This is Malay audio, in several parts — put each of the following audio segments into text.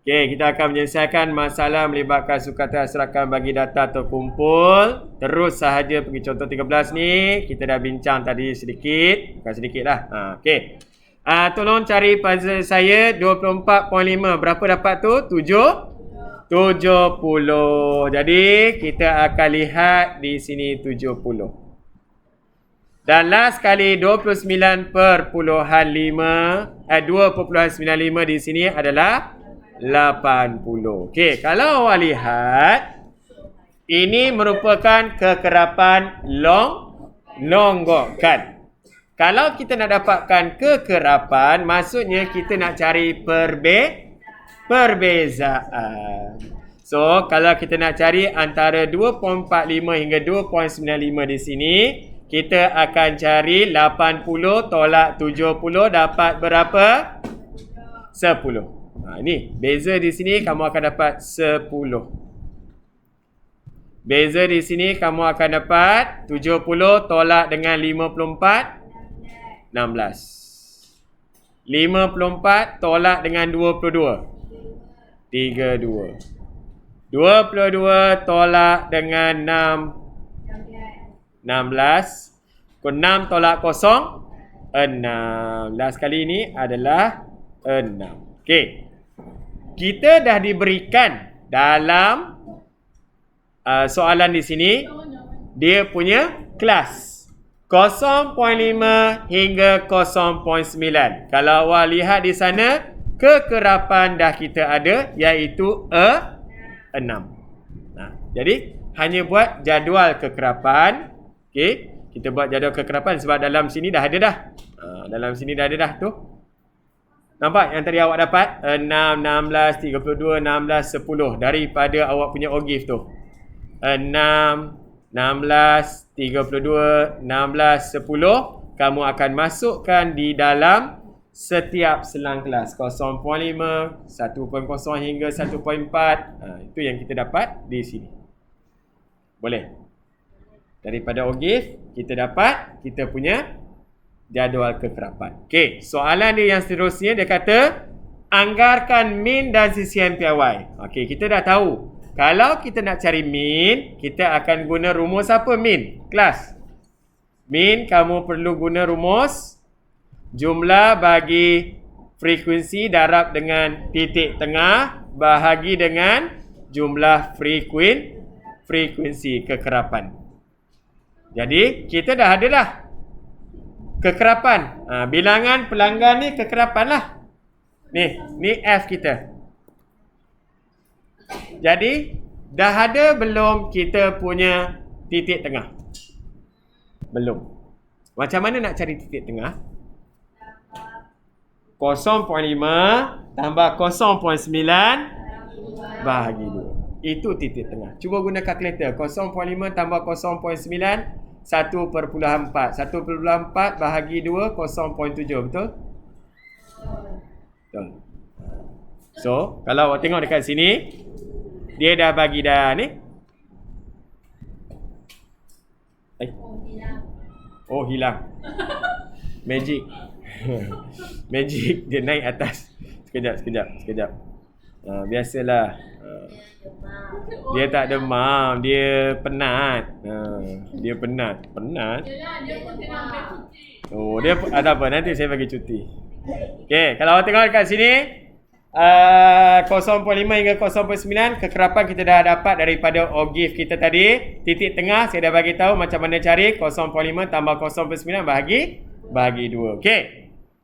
Okey, kita akan menyelesaikan masalah melibatkan sukatan asrakan bagi data terkumpul. Terus sahaja pergi contoh 13 ni. Kita dah bincang tadi sedikit. Bukan sedikit lah. Okey. Tolong cari puzzle saya 24.5. Berapa dapat tu? 70. Jadi kita akan lihat di sini 70. Dan last kali 29.5 2.95 di sini adalah 80. Okey, kalau awak lihat ini merupakan kekerapan longgokan. Kalau kita nak dapatkan kekerapan, maksudnya kita nak cari perbezaan. So, kalau kita nak cari antara 2.45 hingga 2.95 di sini, kita akan cari 80 tolak 70 dapat berapa? 10. Ini beza di sini kamu akan dapat 10. Beza di sini kamu akan dapat 70 tolak dengan 54 16. 54 tolak dengan 22 32. 22 tolak dengan 6 16. 6 tolak 0 6. Last kali ini adalah 6. Okey. Kita dah diberikan dalam soalan di sini dia punya kelas 0.5 hingga 0.9. Kalau awak lihat di sana kekerapan dah kita ada iaitu 6. Jadi hanya buat jadual kekerapan. Okey, kita buat jadual kekerapan sebab dalam sini dah ada dah. Dalam sini dah ada dah tu. Nampak yang tadi awak dapat 6, 16, 32, 16, 10 daripada awak punya OGIF tu. 6, 16, 32, 16, 10 kamu akan masukkan di dalam setiap selang kelas 0.5, 1.0 hingga 1.4. Itu yang kita dapat di sini. Boleh? Daripada OGIF kita dapat kita punya jadual kekerapan. Okey, soalan dia yang seterusnya dia kata anggarkan min dan CCM piawai. Okey, kita dah tahu. Kalau kita nak cari min, kita akan guna rumus apa min? Kelas. Min kamu perlu guna rumus jumlah bagi frekuensi darab dengan titik tengah bahagi dengan jumlah frekuensi kekerapan. Jadi, kita dah ada dah kekerapan. Bilangan pelanggan ni kekerapan lah. Ni F kita. Jadi, dah ada belum kita punya titik tengah? Belum. Macam mana nak cari titik tengah? 0.5 tambah 0.9 bahagi 2. Itu titik tengah. Cuba guna kalkulator. 0.5 tambah 0.9 1/4. 1/4 bahagi 2 0.7. Betul? Betul. So, kalau awak tengok dekat sini, dia dah bagi dah ni. Oh, hilang. Magic. Magic dia naik atas. Sekejap. Biasalah. Dia tak demam, dia penat. Dia penat. Oh, dia ada apa? Nanti saya bagi cuti. Okey, kalau awak tengok dekat sini 0.5 hingga 0.9 kekerapan kita dah dapat daripada OGIF kita tadi. Titik tengah saya dah bagi tahu macam mana cari 0.5 tambah 0.9 bahagi 2. Okey.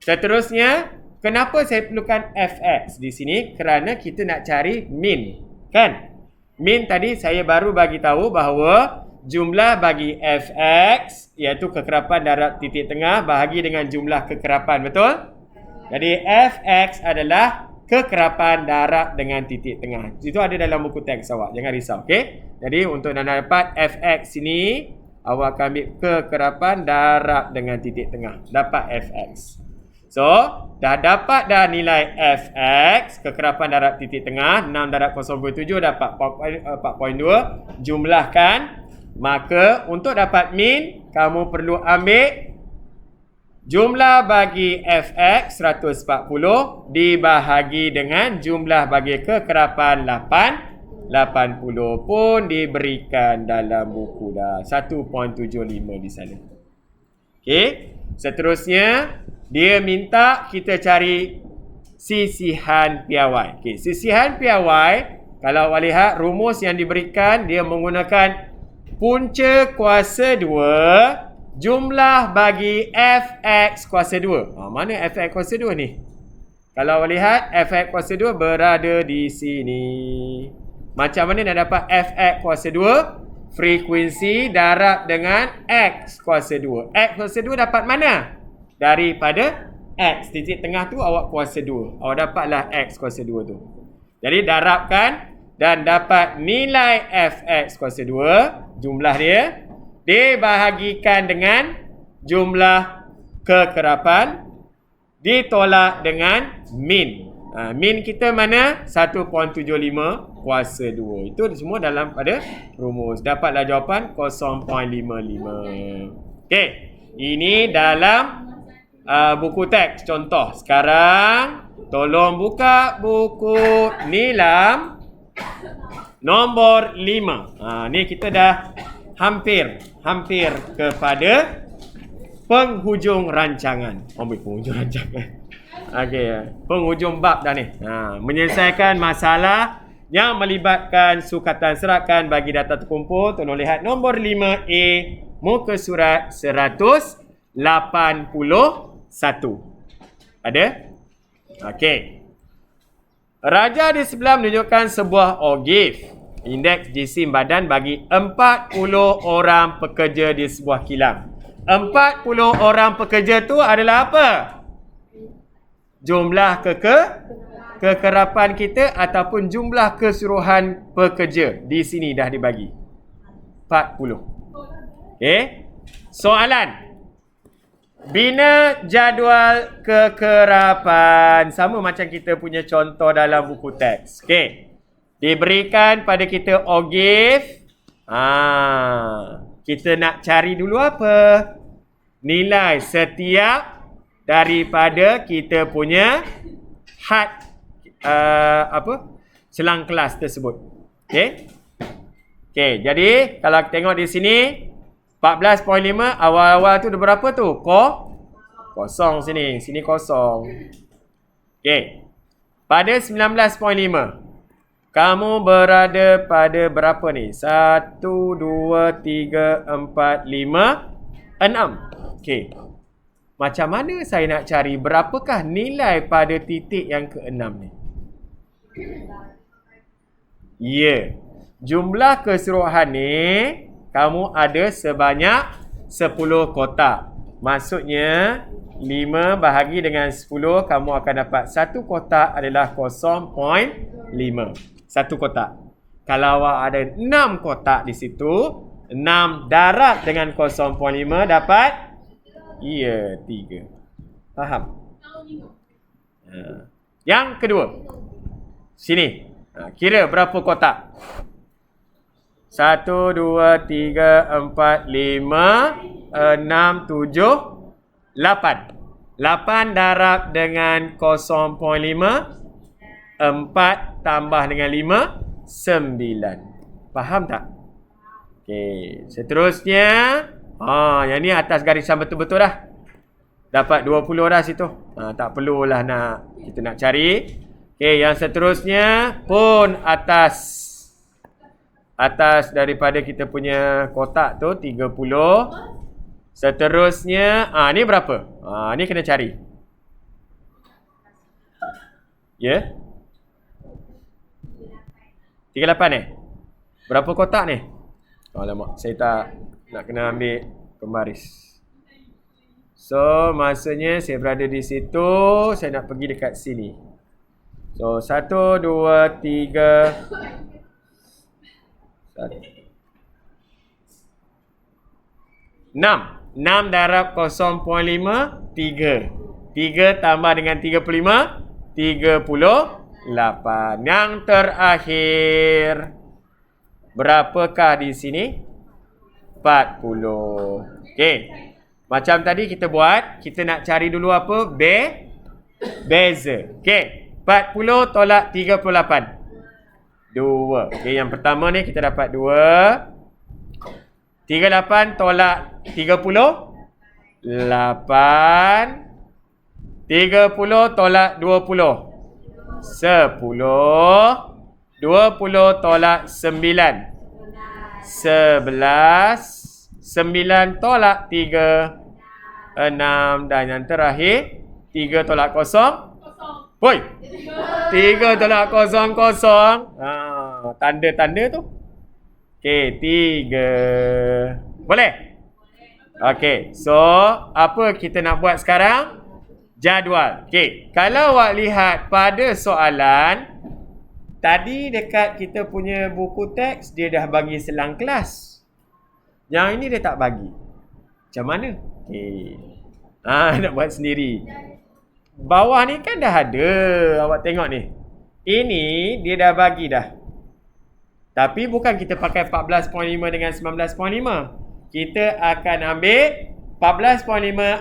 Seterusnya, kenapa saya perlukan fx di sini? Kerana kita nak cari min, kan? Min tadi saya baru bagi tahu bahawa jumlah bagi fx iaitu kekerapan darab titik tengah bahagi dengan jumlah kekerapan, betul? Jadi fx adalah kekerapan darab dengan titik tengah. Itu ada dalam buku teks awak, jangan risau, okey? Jadi untuk nak dapat fx sini, awak akan ambil kekerapan darab dengan titik tengah, dapat fx. So, dah dapat dah nilai fx, kekerapan darab titik tengah, 6 darab 0.7 dapat 4.2, jumlahkan. Maka, untuk dapat min, kamu perlu ambil Jumlah bagi fx 140 dibahagi dengan jumlah bagi kekerapan 80 pun diberikan dalam buku dah. 1.75 di sana. Okey. Seterusnya, dia minta kita cari sisihan piawai. Okey, sisihan piawai, kalau awak lihat rumus yang diberikan, dia menggunakan punca kuasa 2 jumlah bagi fx kuasa 2. Mana fx kuasa 2 ni? Kalau awak lihat, fx kuasa 2 berada di sini. Macam mana nak dapat fx kuasa 2? Frekuensi darab dengan x kuasa 2. X kuasa 2 dapat mana? Daripada x. Titik tengah tu awak kuasa 2. Awak dapatlah x kuasa 2 tu. Jadi darabkan dan dapat nilai fx kuasa 2, jumlah dia, dibahagikan dengan jumlah kekerapan ditolak dengan min. Min kita mana? 1.75 kuasa 2. Itu semua dalam pada rumus. Dapatlah jawapan 0.55. Okey. Ini dalam buku teks contoh. Sekarang tolong buka buku Nilam nombor 5. Ni kita dah hampir kepada penghujung rancangan. Penghujung rancangan. Okey, penghujung bab dah ni. Menyelesaikan masalah yang melibatkan sukatan serakan bagi data terkumpul. Tolong lihat nombor 5A, muka surat 181. Ada? Okey. Raja di sebelah menunjukkan sebuah ogif. Indeks jisim badan bagi 40 orang pekerja di sebuah kilang. 40 orang pekerja tu adalah apa? Jumlah kekerapan kita ataupun jumlah keseluruhan pekerja. Di sini dah dibagi 40. Okey. Soalan. Bina jadual kekerapan. Sama macam kita punya contoh dalam buku teks. Okey. Diberikan pada kita ogif. Kita nak cari dulu apa? Nilai setiap daripada kita punya had selang kelas tersebut. Okey. Okey, jadi kalau tengok di sini 14.5 awal-awal tu ada berapa tu? Kosong sini. Sini kosong. Okey. Pada 19.5 kamu berada pada berapa ni? 1, 2, 3, 4, 5, 6. Okey. Macam mana saya nak cari berapakah nilai pada titik yang ke-6 ni? Ya. Jumlah keseluruhan ni kamu ada sebanyak 10 kotak. Maksudnya 5 bahagi dengan 10 kamu akan dapat 1 kotak adalah 0.5. 1 kotak. Kalau awak ada 6 kotak di situ, 6 darab dengan 0.5 dapat 3. Faham? Yang kedua. Sini. Kira berapa kotak? 1, 2, 3, 4, 5, 6, 7, 8. 8 darab dengan 0.5. 4 tambah dengan 5, 9. Faham tak? Okey, seterusnya yang ni atas garisan betul-betul dah. Dapat 20 dah situ. Tak perlulah kita nak cari. Okey, yang seterusnya pun atas daripada kita punya kotak tu 30. Seterusnya ni berapa? Ni kena cari. Ya? 38 Berapa kotak ni? Alamak, saya tak nak kena ambil pembaris. So, maksudnya saya berada di situ, saya nak pergi dekat sini. So, 1, 2, 3 6 darab 0.5 3 tambah dengan 35 38. Yang terakhir berapakah di sini? 40. Okey. Macam tadi kita buat, kita nak cari dulu apa? Beza. Okey. 40 tolak 38. 2. Okey, yang pertama ni kita dapat 2. 38 tolak 30. 8. 30 tolak 20. 10. 20 tolak 9. 11. 9 tolak 3. 6. Dan yang terakhir 3 tolak 0. Woi. 3 tolak 0, 0. Tanda-tanda tu. Okey, 3. Boleh? Okey, so apa kita nak buat sekarang? Jadual. Okey, kalau awak lihat pada soalan tadi dekat kita punya buku teks dia dah bagi selang kelas. Yang ini dia tak bagi. Macam mana? Okey. Nak buat sendiri. Bawah ni kan dah ada. Awak tengok ni. Ini dia dah bagi dah. Tapi bukan kita pakai 14.5 dengan 19.5. Kita akan ambil 14.5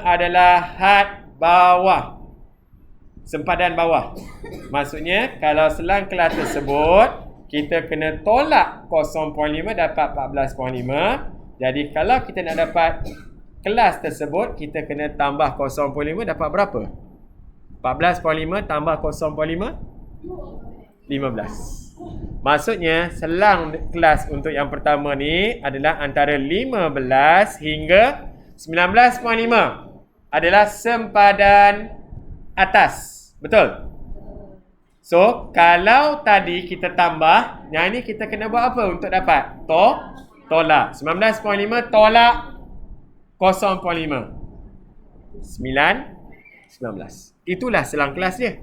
adalah had bawah. Sempadan bawah. Maksudnya kalau selang kelas tersebut kita kena tolak 0.5 dapat 14.5. Jadi kalau kita nak dapat kelas tersebut kita kena tambah 0.5 dapat berapa? 14.5 tambah 0.5 15. Maksudnya selang kelas untuk yang pertama ni adalah antara 15 hingga 19.5 adalah sempadan atas. Betul? So, kalau tadi kita tambah, yang ini kita kena buat apa untuk dapat? Tolak. 19.5 tolak 0.5. 19. Itulah selang kelas dia.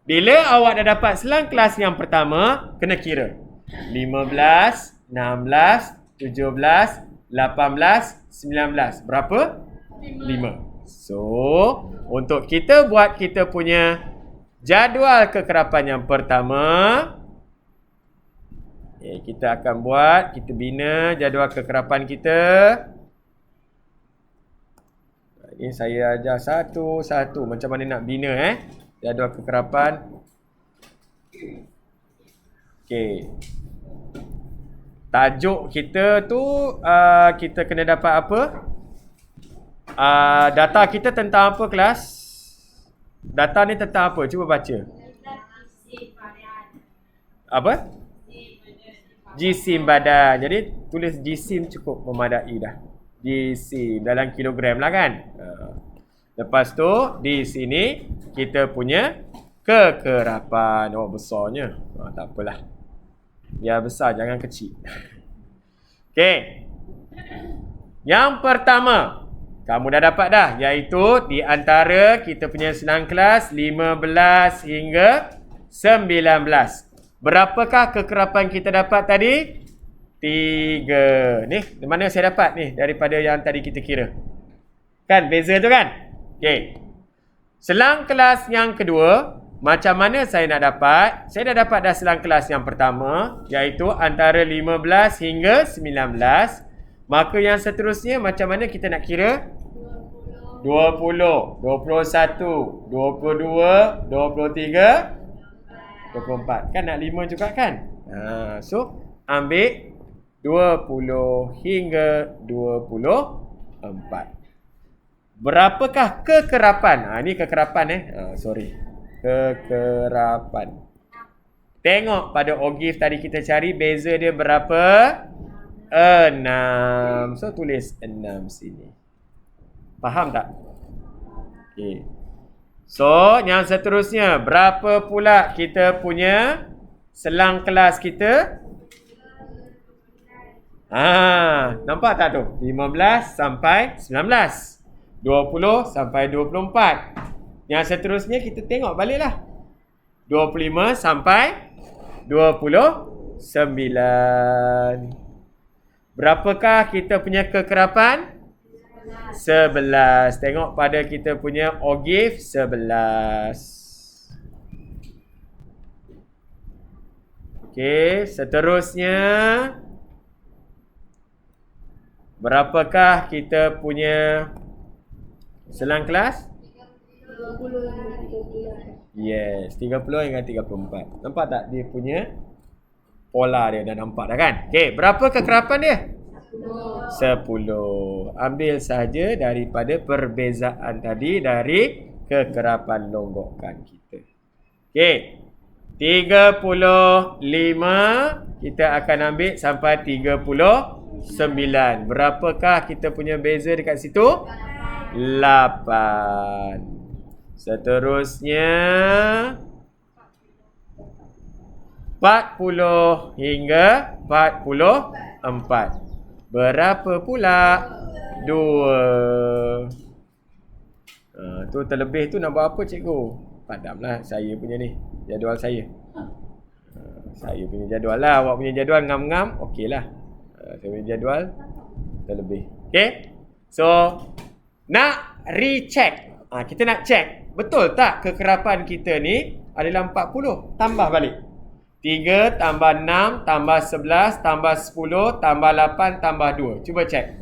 Bila awak dah dapat selang kelas yang pertama, kena kira. 15, 16, 17, 18, 19. Berapa? 5. So, untuk kita buat kita punya jadual kekerapan yang pertama, kita akan buat, kita bina jadual kekerapan kita. Ini saya ajar satu-satu macam mana nak bina jadual kekerapan. Okey. Tajuk kita tu kita kena dapat apa? Data kita tentang apa kelas? Data ni tentang apa? Cuba baca. Apa? Jisim badan. Jadi tulis jisim cukup memadai dah. Jisim dalam kilogram lah kan. Lepas tu di sini kita punya kekerapan. Besarnya. Tak apalah. Biar besar jangan kecil. Okey. Yang pertama kamu dah dapat dah, iaitu di antara kita punya selang kelas 15 hingga 19. Berapakah kekerapan kita dapat tadi? 3. Ni, di mana saya dapat ni daripada yang tadi kita kira? Kan beza tu kan? Okey. Selang kelas yang kedua, macam mana saya nak dapat? Saya dah dapat dah selang kelas yang pertama, iaitu antara 15 hingga 19. Maka yang seterusnya macam mana kita nak kira? 20, 21, 22, 23, 24. Kan nak 5 juga kan? So, ambil 20 hingga 24. Berapakah kekerapan? Ini kekerapan Kekerapan. Tengok pada OGIF tadi kita cari beza dia berapa? 6. So tulis 6 sini. Faham tak? Okey. So yang seterusnya, berapa pula kita punya selang kelas kita? Nampak tak tu? 15 sampai 19. 20 sampai 24. Yang seterusnya kita tengok baliklah. 25 sampai 29. Berapakah kita punya kekerapan? 11. Tengok pada kita punya OGIF 11. Okey, seterusnya berapakah kita punya selang kelas? 30. Yes, 30 hingga 34. Nampak tak dia punya pola dia? Dah nampak dah kan? Okey, berapa kekerapan dia? 10. Ambil sahaja daripada perbezaan tadi dari kekerapan longgokan kita. Okey. 35 kita akan ambil sampai 39. Berapakah kita punya beza dekat situ? 8. Seterusnya 40 hingga 44. Berapa pula? 2. Tu terlebih tu nak buat apa cikgu? Padamlah saya punya ni, jadual saya. Saya punya jadual lah. Awak punya jadual ngam-ngam, okey lah. Saya punya jadual terlebih. Okay? So, nak recheck. Kita nak check. Betul tak kekerapan kita ni adalah 40? Tambah balik. 3 tambah 6 tambah 11 tambah 10 tambah 8 tambah 2. Cuba check.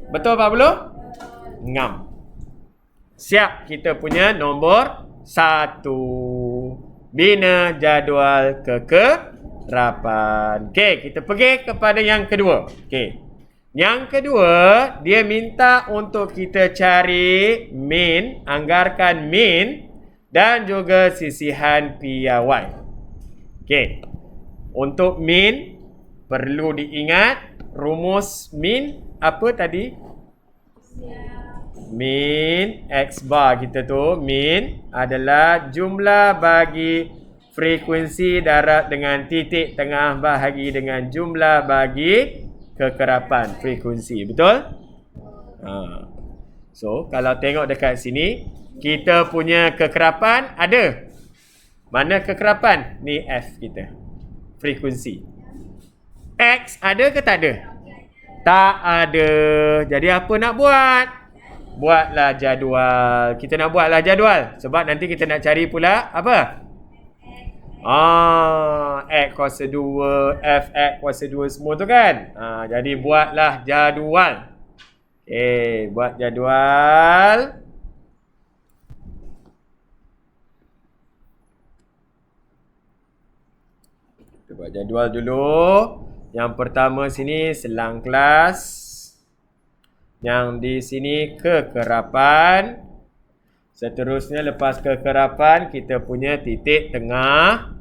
Betul 40? Ngam. Siap, kita punya nombor 1. Bina jadual kekerapan. Okey, kita pergi kepada yang kedua. Okey. Yang kedua, dia minta untuk kita cari min, anggarkan min dan juga sisihan piawai. Okey. Untuk min perlu diingat rumus min apa tadi? Min X bar kita tu, min adalah jumlah bagi frekuensi darab dengan titik tengah bahagi dengan jumlah bagi kekerapan frekuensi. Betul? So, kalau tengok dekat sini, kita punya kekerapan ada. Mana kekerapan? Ni F kita. Frekuensi. X ada ke tak ada? Tak ada. Jadi apa nak buat? Buatlah jadual. Kita nak buatlah jadual. Sebab nanti kita nak cari pula apa? X kuasa 2, F X kuasa 2 semua tu kan? Jadi buatlah jadual. Okay, buat jadual. Kita buat jadual dulu. Yang pertama sini selang kelas. Yang di sini kekerapan. Seterusnya lepas kekerapan kita punya titik tengah.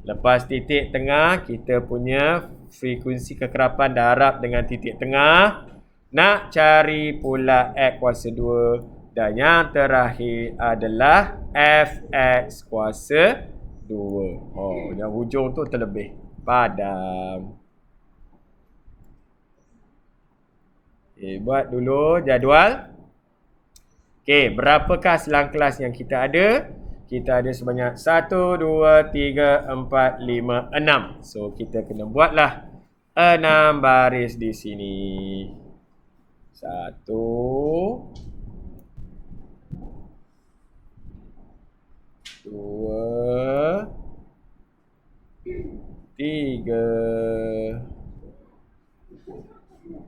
Lepas titik tengah kita punya frekuensi kekerapan darab dengan titik tengah. Nak cari pula X kuasa 2. Dan yang terakhir adalah Fx kuasa 2. Yang hujung tu terlebih. Padam. Okay, buat dulu jadual. Okay, berapakah selang kelas yang kita ada? Kita ada sebanyak 1, 2, 3, 4, 5, 6. So, kita kena buatlah 6 baris di sini. 1, 2, 3,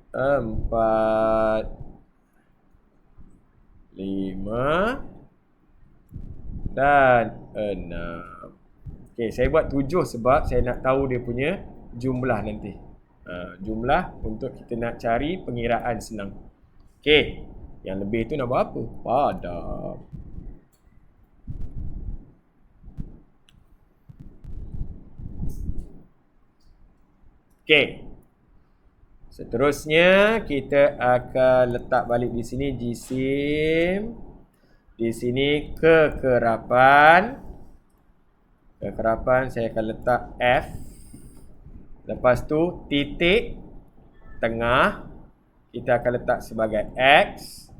4, 5 dan 6. Okey, saya buat 7 sebab saya nak tahu dia punya jumlah nanti. Jumlah untuk kita nak cari pengiraan senang. Okey, yang lebih tu nak buat apa? Padam. Okey. Seterusnya kita akan letak balik di sini jisim. Di sini kekerapan. Kekerapan saya akan letak F. Lepas tu titik tengah kita akan letak sebagai X.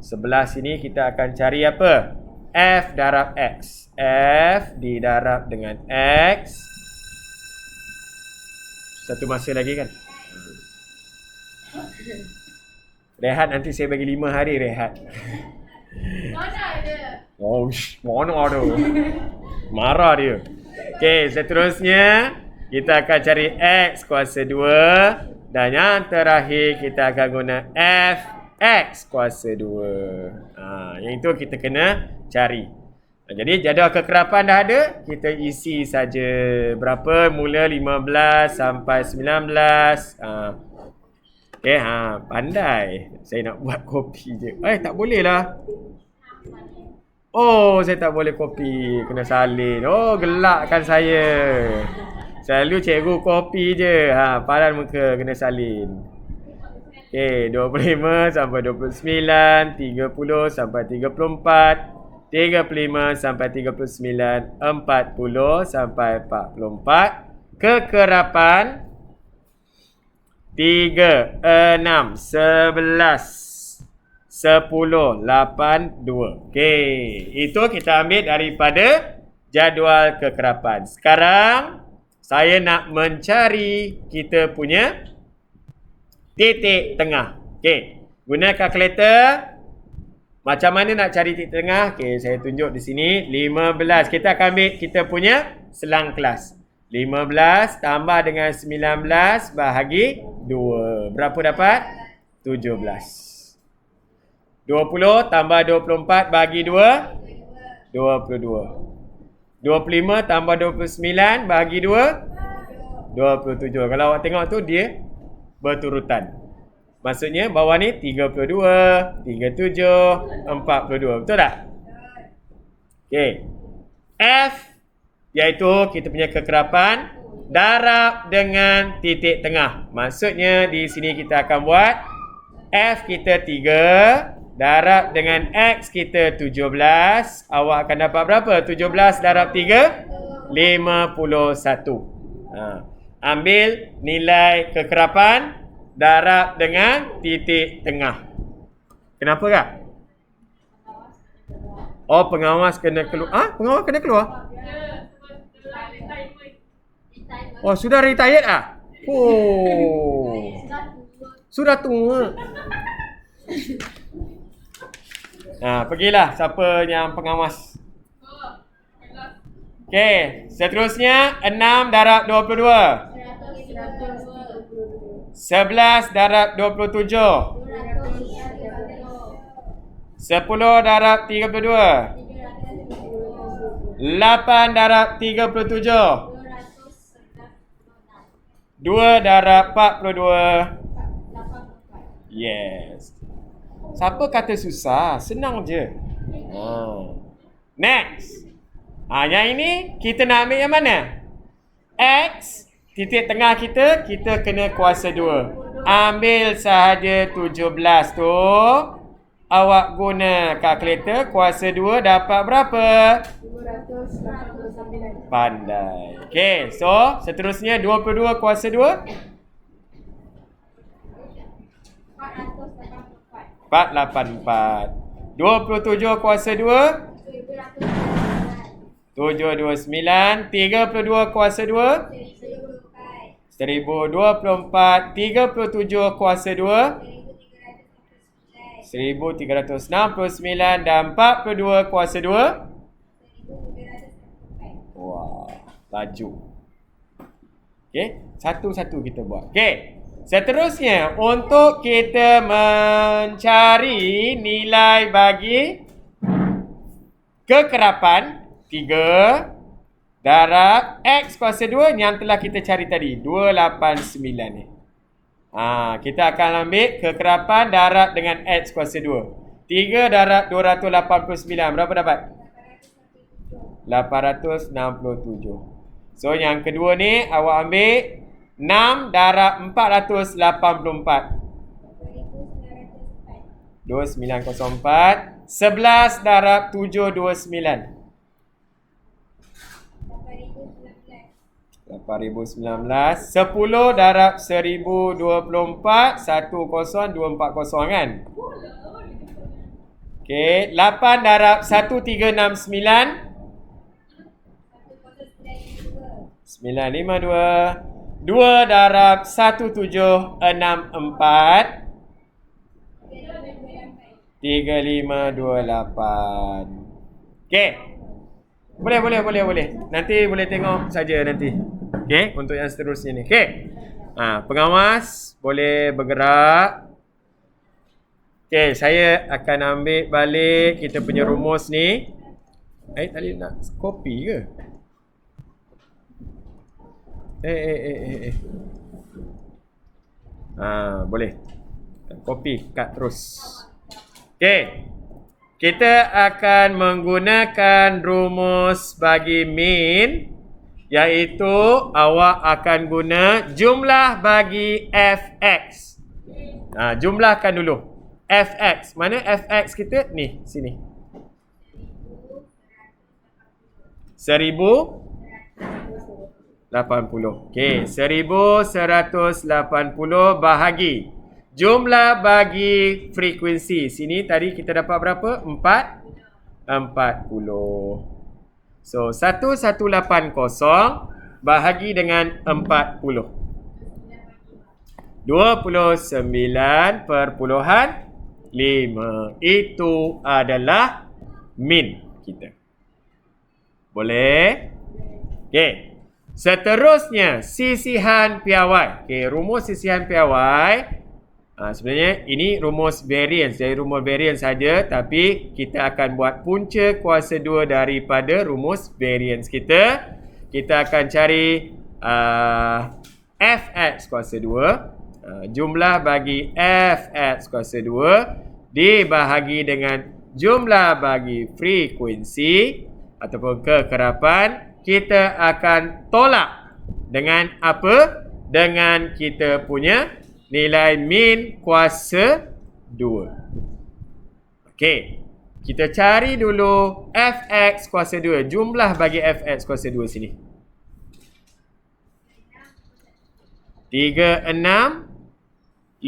Sebelah sini kita akan cari apa? F darab X. F didarab dengan X. Satu masa lagi kan? Rehat nanti saya bagi 5 hari rehat. Mana ada? Mana ada? Marah dia. Okey, seterusnya kita akan cari X kuasa 2 Dan yang terakhir kita akan guna fx kuasa 2. Yang itu kita kena cari. Jadi jadual kekerapan dah ada, kita isi saja berapa, mula 15 sampai 19. Okey, pandai. Saya nak buat kopi je. Tak boleh lah. Oh, saya tak boleh kopi, kena salin. Oh, gelakkan saya. Selalu cikgu kopi je. Padan muka kena salin. Okey, 25 sampai 29, 30 sampai 34, 35 sampai 39, 40 sampai 44. Kekerapan 3, 6, 11, 10, 8, 2. Okey, itu kita ambil daripada jadual kekerapan. Sekarang saya nak mencari kita punya titik tengah. Okey, guna kalkulator. Macam mana nak cari titik tengah? Okey, saya tunjuk di sini 15. Kita akan ambil kita punya selang kelas. 15 tambah dengan 19 bahagi 2. Berapa dapat? 17. 20 tambah 24 bahagi 2, 22. 25 tambah 29 bahagi 2, 27. Kalau awak tengok tu dia berturutan. Maksudnya bawah ni 32, 37, 42. Betul tak? Okey. F iaitu kita punya kekerapan darab dengan titik tengah. Maksudnya di sini kita akan buat F kita 3 darab dengan X kita 17. Awak akan dapat berapa? 17 darab 3, 51. Ambil nilai kekerapan darab dengan titik tengah. Kenapa kak? Oh, pengawas kena keluar. Pengawas kena keluar? Oh, sudah retired ah? Oh. Sudah tua. Pergilah siapa yang pengawas. Okey, seterusnya 6 darab 22. 11 darab 27. 10 darab 32. 8 darab 37. 2 darab 42. Yes. Siapa kata susah? Senang je. Next. Yang ini kita nak ambil yang mana? X. Titik tengah kita kena kuasa 2. Ambil sahaja 17 tu. Awak guna kalkulator. Kuasa 2 dapat berapa? 289. Pandai. Okay, so seterusnya 22 kuasa 2. 484. 27 kuasa 2. 729. 32 kuasa 2. 1024. 37 kuasa 2. 1369 dan 42 kuasa 2. Wah, laju. Okey, satu-satu kita buat. Okey. Seterusnya untuk kita mencari nilai bagi kekerapan 3 darab X kuasa 2 yang telah kita cari tadi, 289 ni. Kita akan ambil kekerapan darab dengan X kuasa 2. 3 darab 289. Berapa dapat? 867. So yang kedua ni awak ambil 6 darab 484. 2904. 11 darab 729. 8,019. 10 darab 1,024. 10240 kan? Okey, 8 darab 1369. 952. 2 darab 1764. 3528. Okey. Boleh. Nanti boleh tengok saja nanti. Okey, untuk yang seterusnya ni. Okey. Pengawas boleh bergerak. Okey, saya akan ambil balik kita punya rumus ni. Tadi nak copy ke? Boleh. Copy, cut terus. Okey. Kita akan menggunakan rumus bagi min, iaitu awak akan guna jumlah bagi fx. Jumlahkan dulu. Fx. Mana fx kita? Ni, sini. 1080. Okey, 1180 bahagi jumlah bagi frekuensi. Sini tadi kita dapat berapa? 40. So 1180 bahagi dengan 40. 29.5. Itu adalah min kita. Boleh? Okey. Seterusnya, sisihan piawai. Okey, rumus sisihan piawai. Sebenarnya ini rumus variance. Dari rumus variance saja, tapi kita akan buat punca kuasa 2 daripada rumus variance kita. Kita akan cari fx kuasa 2. Jumlah bagi fx kuasa 2 dibahagi dengan jumlah bagi frekuensi ataupun kekerapan. Kita akan tolak dengan apa? Dengan kita punya nilai min kuasa 2. Okey. Kita cari dulu fx kuasa 2. Jumlah bagi fx kuasa 2 sini. 36,510.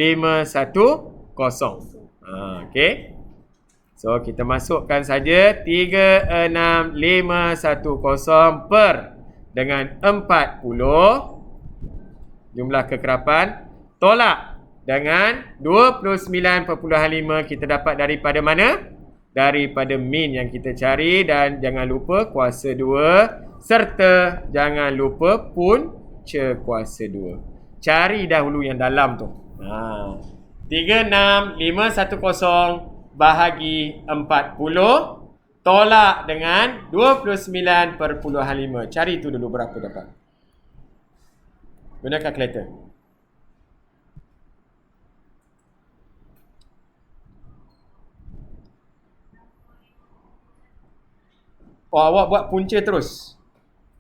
Okey. So, kita masukkan saja 36,510 per dengan 40. Jumlah kekerapan. Tolak dengan 29.5 kita dapat daripada mana? Daripada min yang kita cari. Dan jangan lupa kuasa 2. Serta jangan lupa punca kuasa 2. Cari dahulu yang dalam tu. 36,510 bahagi 40 tolak dengan 29.5. Cari tu dulu berapa dapat. Guna kalkulator. Awak buat punca terus.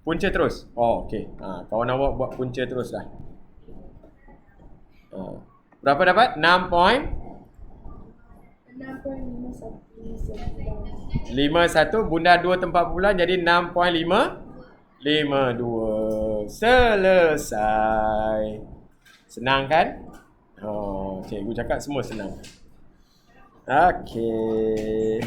Punca terus. Okey. Kawan awak buat punca terus dah. Berapa dapat? 6.51. Bunda 2 tempat bulan jadi 6.552. Selesai. Senang kan? Cikgu cakap semua senang. Okey.